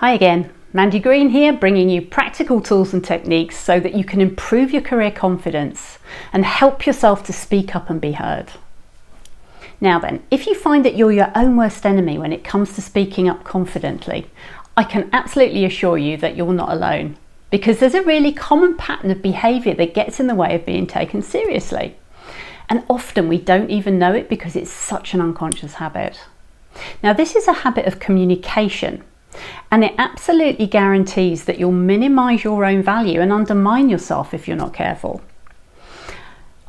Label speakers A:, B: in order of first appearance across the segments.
A: Hi again, Mandy Green here, bringing you practical tools and techniques so that you can improve your career confidence and help yourself to speak up and be heard. Now then, if you find that you're your own worst enemy when it comes to speaking up confidently, I can absolutely assure you that you're not alone, because there's a really common pattern of behaviour that gets in the way of being taken seriously. And often we don't even know it because it's such an unconscious habit. Now, this is a habit of communication, and it absolutely guarantees that you'll minimise your own value and undermine yourself if you're not careful.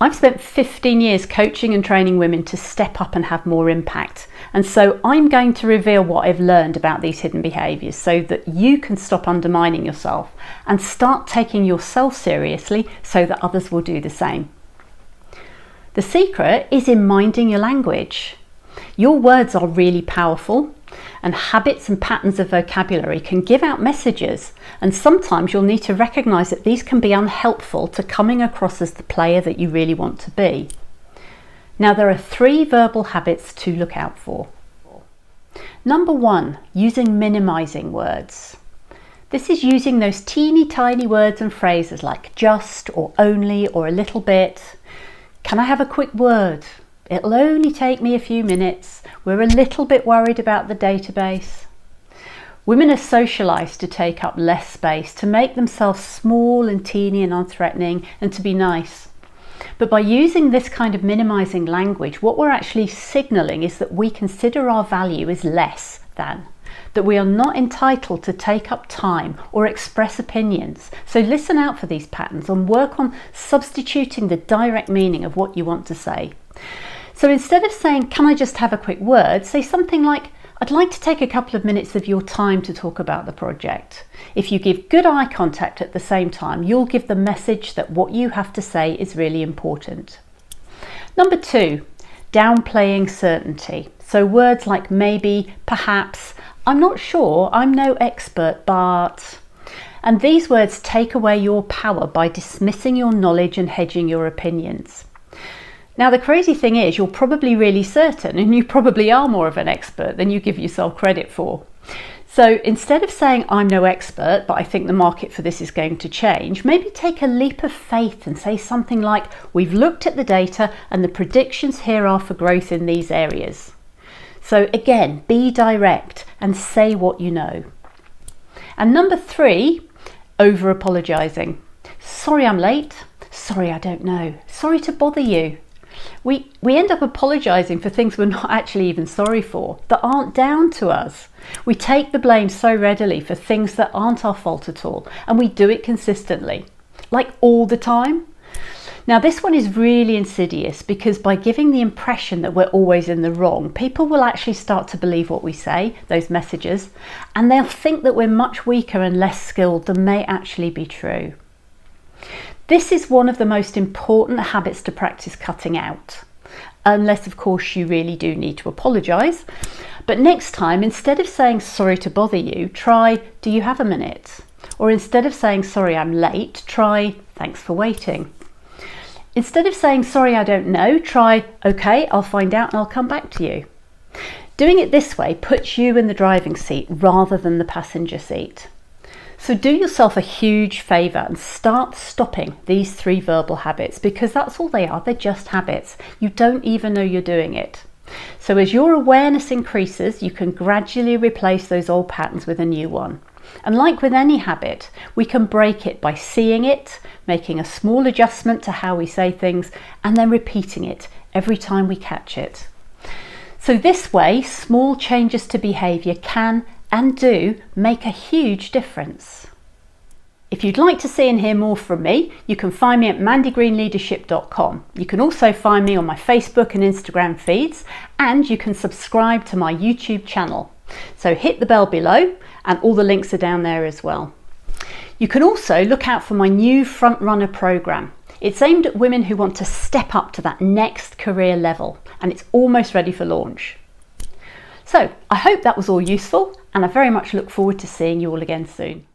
A: I've spent 15 years coaching and training women to step up and have more impact, and so I'm going to reveal what I've learned about these hidden behaviours so that you can stop undermining yourself and start taking yourself seriously so that others will do the same. The secret is in minding your language. Your words are really powerful, and habits and patterns of vocabulary can give out messages, and sometimes you'll need to recognise that these can be unhelpful to coming across as the player that you really want to be. Now, there are 3 verbal habits to look out for. Number 1, using minimising words. This is using those teeny tiny words and phrases like just or only or a little bit. Can I have a quick word? It'll only take me a few minutes. We're a little bit worried about the database. Women are socialised to take up less space, to make themselves small and teeny and unthreatening, and to be nice. But by using this kind of minimising language, what we're actually signalling is that we consider our value as less than, that we are not entitled to take up time or express opinions. So listen out for these patterns and work on substituting the direct meaning of what you want to say. So instead of saying, can I just have a quick word, say something like, I'd like to take a couple of minutes of your time to talk about the project. If you give good eye contact at the same time, you'll give the message that what you have to say is really important. Number 2, downplaying certainty. So words like maybe, perhaps, I'm not sure, I'm no expert, but... And these words take away your power by dismissing your knowledge and hedging your opinions. Now, the crazy thing is you're probably really certain, and you probably are more of an expert than you give yourself credit for. So instead of saying I'm no expert, but I think the market for this is going to change, maybe take a leap of faith and say something like, we've looked at the data and the predictions here are for growth in these areas. So again, be direct and say what you know. And number 3, overapologising. Sorry I'm late. Sorry I don't know. Sorry to bother you. We end up apologising for things we're not actually even sorry for, that aren't down to us. We take the blame so readily for things that aren't our fault at all, and we do it consistently, like all the time. Now, this one is really insidious because by giving the impression that we're always in the wrong, people will actually start to believe what we say, those messages, and they'll think that we're much weaker and less skilled than may actually be true. This is one of the most important habits to practice cutting out, unless of course you really do need to apologise. But next time, instead of saying sorry to bother you, try do you have a minute? Or instead of saying sorry I'm late, try thanks for waiting. Instead of saying sorry I don't know, try okay, I'll find out and I'll come back to you. Doing it this way puts you in the driving seat rather than the passenger seat. So do yourself a huge favour and start stopping these 3 verbal habits, because that's all they are, they're just habits. You don't even know you're doing it. So as your awareness increases, you can gradually replace those old patterns with a new one. And like with any habit, we can break it by seeing it, making a small adjustment to how we say things, and then repeating it every time we catch it. So this way, small changes to behaviour can and do make a huge difference. If you'd like to see and hear more from me, you can find me at mandygreenleadership.com. You can also find me on my Facebook and Instagram feeds, and you can subscribe to my YouTube channel. So hit the bell below, and all the links are down there as well. You can also look out for my new Frontrunner programme. It's aimed at women who want to step up to that next career level, and it's almost ready for launch. So I hope that was all useful, and I very much look forward to seeing you all again soon.